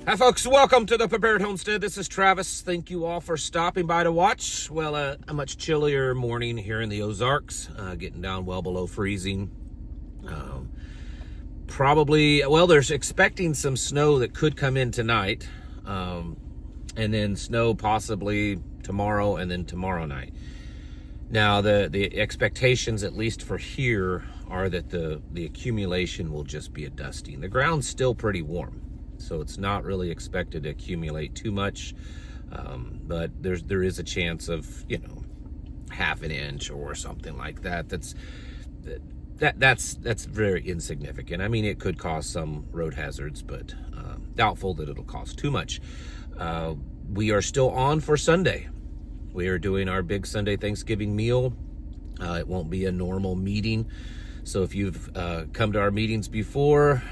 Hi folks, welcome to the Prepared Homestead. This is Travis. Thank you all for stopping by to watch. Well, a much chillier morning here in the Ozarks, getting down well below freezing. There's expecting some snow that could come in tonight, and then snow possibly tomorrow and then tomorrow night. Now, the expectations, at least for here, are that the accumulation will just be a dusting. The ground's still pretty warm, so it's not really expected to accumulate too much, but there is a chance of, half an inch or something like that. That's very insignificant. I mean, it could cause some road hazards, but doubtful that it'll cause too much. We are still on for Sunday. We are doing our big Sunday Thanksgiving meal. It won't be a normal meeting, so if you've come to our meetings before,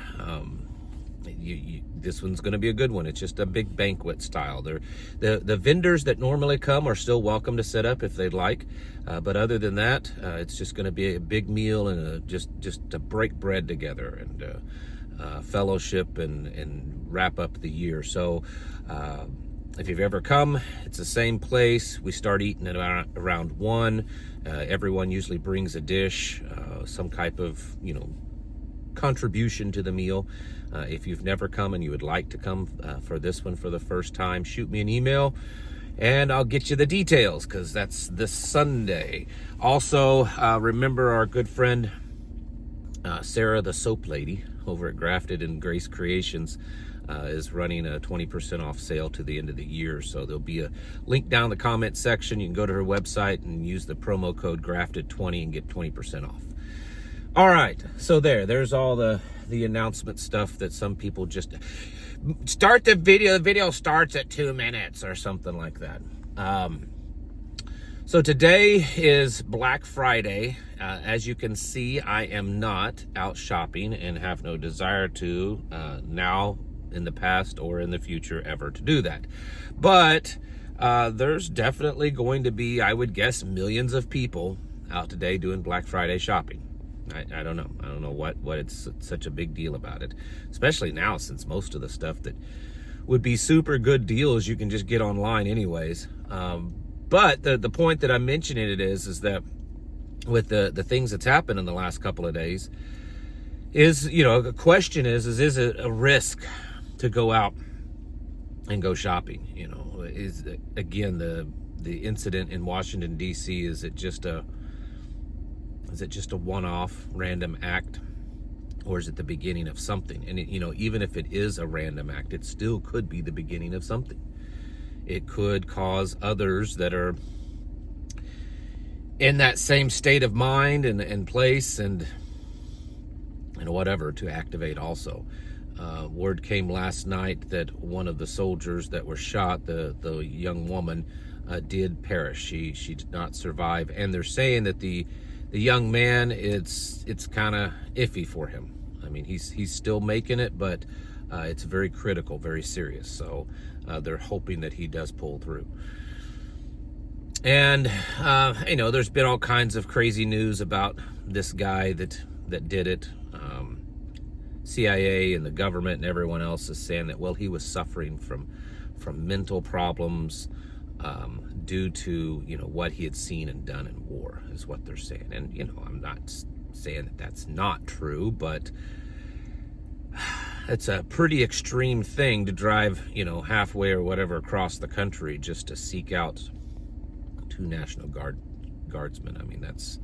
this one's going to be a good one. It's just a big banquet style. The vendors that normally come are still welcome to set up if they'd like, but other than that, it's just going to be a big meal and just to break bread together and fellowship and wrap up the year. So if you've ever come, it's the same place. We start eating at around 1. Everyone usually brings a dish, some type of contribution to the meal. If you've never come and you would like to come for this one for the first time, shoot me an email and I'll get you the details, because that's this Sunday. Also, remember our good friend Sarah the Soap Lady over at Grafted and Grace Creations is running a 20% off sale to the end of the year. So there'll be a link down in the comment section. You can go to her website and use the promo code GRAFTED20 and get 20% off. All right, so there's all the announcement stuff that some people just start the video. The video starts at 2 minutes or something like that. So today is Black Friday. As you can see, I am not out shopping and have no desire to now, in the past, or in the future ever to do that. But there's definitely going to be, I would guess, millions of people out today doing Black Friday shopping. I don't know. I don't know what it's such a big deal about it, especially now, since most of the stuff that would be super good deals you can just get online anyways. But the point that I'm mentioning it is that with the things that's happened in the last couple of days is, the question is it a risk to go out and go shopping? Is, again, the incident in Washington, D.C., is it just a one-off random act, or is it the beginning of something? And even if it is a random act, it still could be the beginning of something. It could cause others that are in that same state of mind and place and whatever to activate also. Word came last night that one of the soldiers that were shot, the young woman, did perish. She did not survive, and they're saying that the young man, it's kind of iffy for him. I mean, he's still making it, but it's very critical, very serious. So they're hoping that he does pull through. And there's been all kinds of crazy news about this guy that did it. CIA and the government and everyone else is saying that, well, he was suffering from mental problems due to what he had seen and done in war, is what they're saying. And I'm not saying that that's not true, but it's a pretty extreme thing to drive halfway or whatever across the country just to seek out 2 National Guardsmen. I mean, that's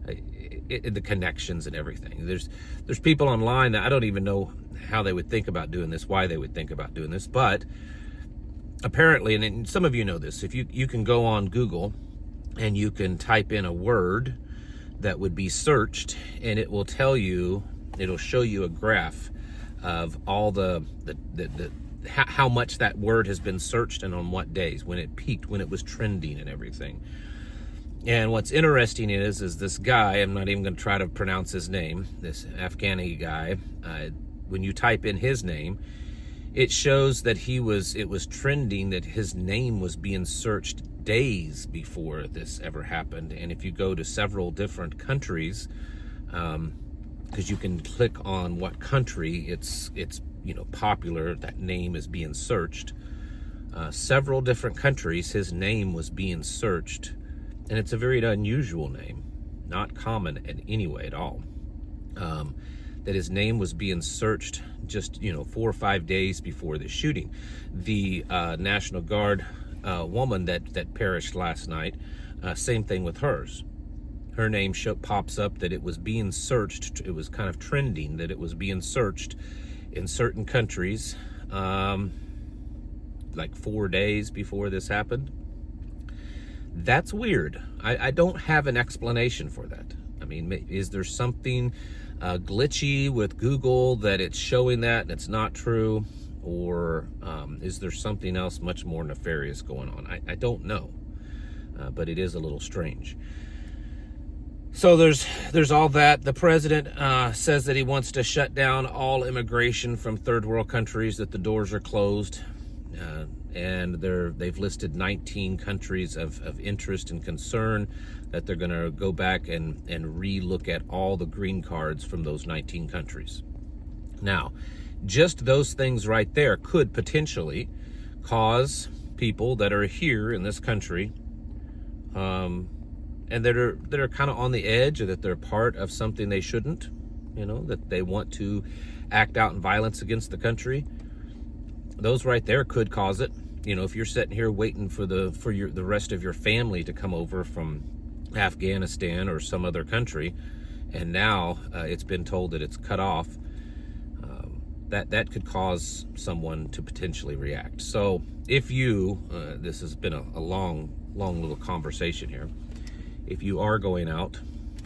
the connections and everything. There's people online that I don't even know how they would think about doing this, why they would think about doing this, but apparently, and some of you know this, if you can go on Google and you can type in a word that would be searched, and it will tell you, it'll show you a graph of all how much that word has been searched and on what days, when it peaked, when it was trending and everything. And what's interesting is this guy, I'm not even going to try to pronounce his name, this Afghani guy, when you type in his name, it shows that it was trending, that his name was being searched days before this ever happened. And if you go to several different countries, because you can click on what country it's popular. That name is being searched. Several different countries, his name was being searched, and it's a very unusual name, not common in any way at all. That his name was being searched just 4 or 5 days before the shooting. The National Guard woman that perished last night, same thing with hers. Her name pops up that it was being searched. It was kind of trending that it was being searched in certain countries, like 4 days before this happened. That's weird. I don't have an explanation for that. I mean, is there something glitchy with Google that it's showing that and it's not true? Or is there something else much more nefarious going on? I don't know, but it is a little strange. So there's all that. The president says that he wants to shut down all immigration from third world countries, that the doors are closed. And they've listed 19 countries of interest and concern, that they're going to go back and re-look at all the green cards from those 19 countries. Now, just those things right there could potentially cause people that are here in this country, and that are kind of on the edge, or that they're part of something they shouldn't, that they want to act out in violence against the country. Those right there could cause it. If you're sitting here waiting for the rest of your family to come over from Afghanistan or some other country, and now it's been told that it's cut off, that could cause someone to potentially react. So if you, this has been a long little conversation here. If you are going out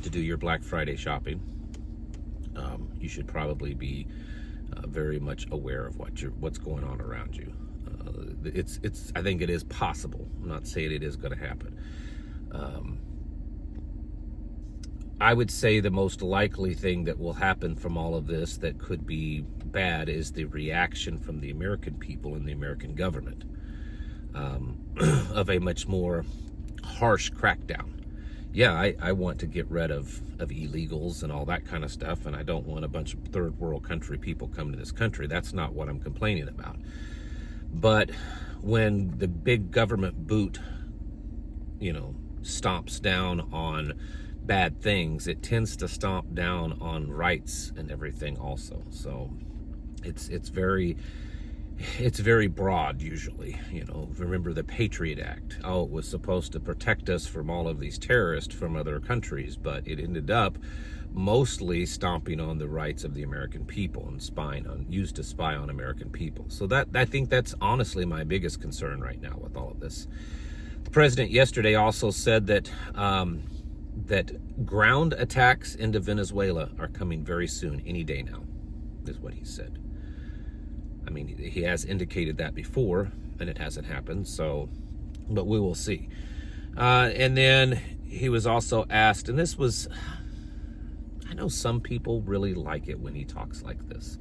to do your Black Friday shopping, you should probably be very much aware of what's going on around you. I think it is possible. I'm not saying it is going to happen. I would say the most likely thing that will happen from all of this that could be bad is the reaction from the American people and the American government, of a much more harsh crackdown. Yeah, I want to get rid of illegals and all that kind of stuff, and I don't want a bunch of third world country people coming to this country. That's not what I'm complaining about. But when the big government boot, stomps down on bad things, it tends to stomp down on rights and everything also. So it's very broad usually. Remember the Patriot Act. Oh, it was supposed to protect us from all of these terrorists from other countries, but it ended up mostly stomping on the rights of the American people and used to spy on American people. So I think that's honestly my biggest concern right now with all of this. The president yesterday also said that that ground attacks into Venezuela are coming very soon, any day now, is what he said. I mean, he has indicated that before, and it hasn't happened, but we will see. And then he was also asked, and I know some people really like it when he talks like this.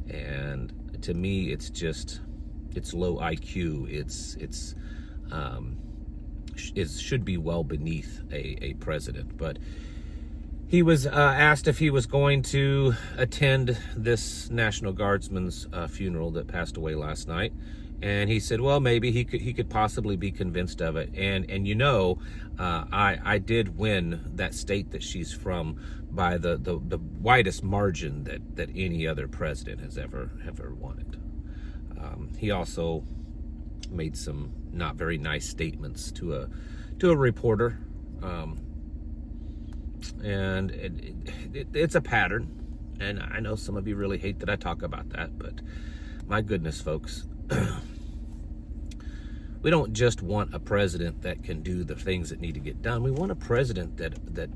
And to me, it's low IQ. It should be well beneath a president. But he was asked if he was going to attend this National Guardsman's funeral that passed away last night, and he said, well, maybe he could possibly be convinced of it. And I did win that state that she's from by the widest margin that any other president has ever wanted. He also made some not very nice statements to a reporter. And it's a pattern, and I know some of you really hate that I talk about that, but my goodness, folks, we don't just want a president that can do the things that need to get done. We want a president that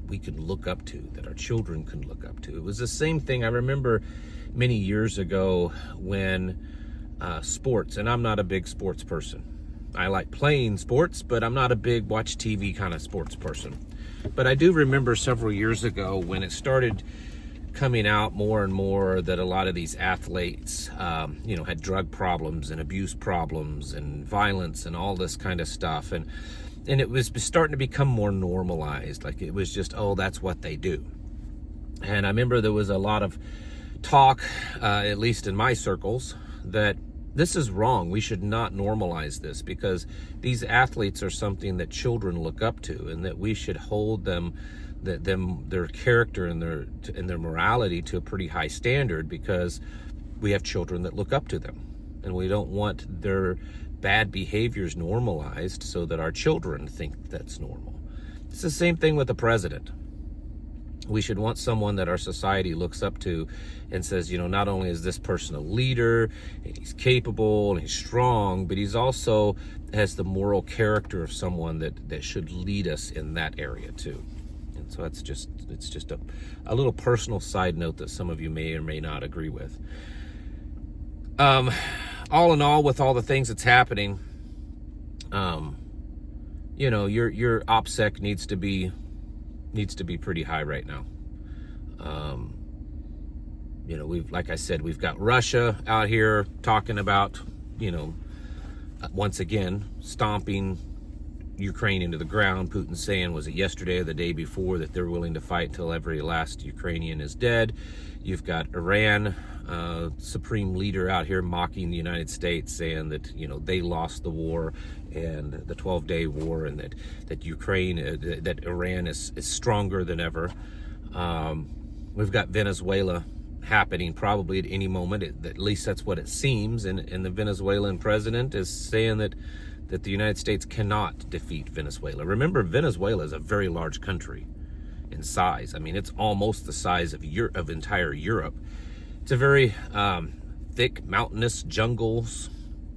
we can look up to, that our children can look up to. It was the same thing. I remember many years ago when sports, and I'm not a big sports person. I like playing sports, but I'm not a big watch TV kind of sports person. But I do remember several years ago when it started coming out more and more that a lot of these athletes, had drug problems and abuse problems and violence and all this kind of stuff. And it was starting to become more normalized. Like it was just, oh, that's what they do. And I remember there was a lot of talk, at least in my circles, that this is wrong. We should not normalize this, because these athletes are something that children look up to, and that we should hold them, their character and their morality to a pretty high standard, because we have children that look up to them, and we don't want their bad behaviors normalized so that our children think that's normal. It's the same thing with the president. We should want someone that our society looks up to and says, you know, not only is this person a leader, and he's capable and he's strong, but he's also has the moral character of someone that should lead us in that area too. And so it's just a little personal side note that some of you may or may not agree with. All in all, with all the things that's happening, you know, your OPSEC needs to be pretty high right now. You know, like I said, we've got Russia out here talking about, you know, once again, stomping Ukraine into the ground. Putin saying, was it yesterday or the day before, that they're willing to fight till every last Ukrainian is dead. You've got Iran, supreme leader out here mocking the United States, saying that, you know, they lost the war and the 12-day war, and that Ukraine, that Iran is stronger than ever. We've got Venezuela happening probably at any moment. At least that's what it seems. And the Venezuelan president is saying that the United States cannot defeat Venezuela. Remember, Venezuela is a very large country in size. I mean, it's almost the size of entire Europe. It's a very thick, mountainous, jungles,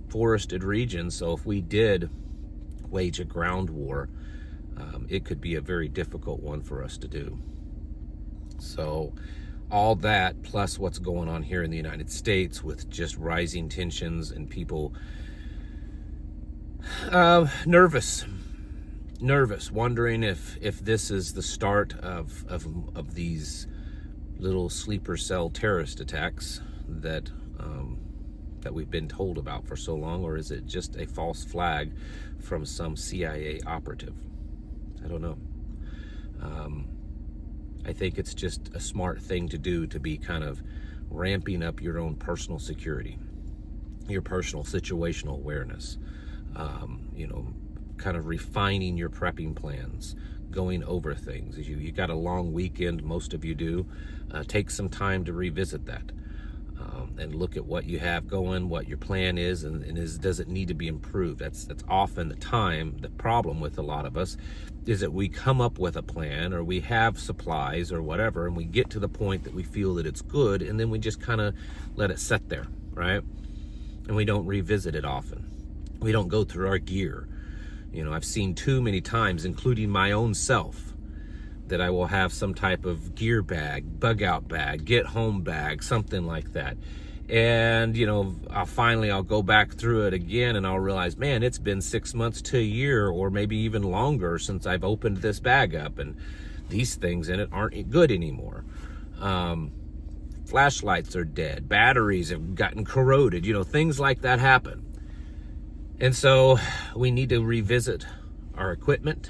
forested region. So if we did wage a ground war, it could be a very difficult one for us to do. So all that, plus what's going on here in the United States with just rising tensions and people nervous, wondering if this is the start of these little sleeper cell terrorist attacks that we've been told about for so long, or is it just a false flag from some CIA operative? I don't know. I think it's just a smart thing to do, to be kind of ramping up your own personal security, your personal situational awareness, you know, kind of refining your prepping plans, going over things. You got a long weekend, most of you do. Take some time to revisit that, and look at what you have going, what your plan is, and does it need to be improved. That's often the problem with a lot of us, is that we come up with a plan, or we have supplies or whatever, and we get to the point that we feel that it's good, and then we just kind of let it sit there, right? And we don't revisit it often. We don't go through our gear. You know, I've seen too many times, including my own self, that I will have some type of gear bag, bug out bag, get home bag, something like that. And, you know, I'll go back through it again, and I'll realize, man, it's been 6 months to a year, or maybe even longer, since I've opened this bag up, and these things in it aren't good anymore. Flashlights are dead. Batteries have gotten corroded. You know, things like that happen. And so we need to revisit our equipment,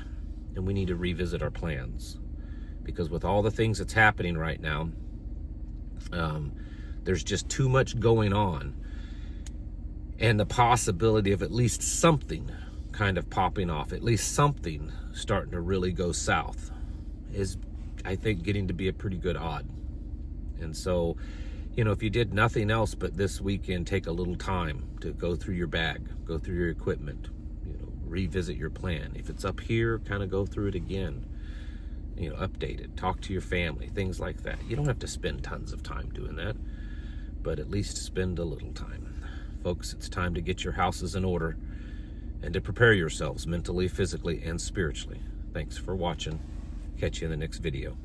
and we need to revisit our plans, because with all the things that's happening right now, there's just too much going on, and the possibility of at least something kind of popping off, at least something starting to really go south, is, I think, getting to be a pretty good odd. And so, you know, if you did nothing else but this weekend, take a little time to go through your bag, go through your equipment, you know, revisit your plan. If it's up here, kind of go through it again, you know, update it, talk to your family, things like that. You don't have to spend tons of time doing that, but at least spend a little time. Folks, it's time to get your houses in order and to prepare yourselves mentally, physically, and spiritually. Thanks for watching. Catch you in the next video.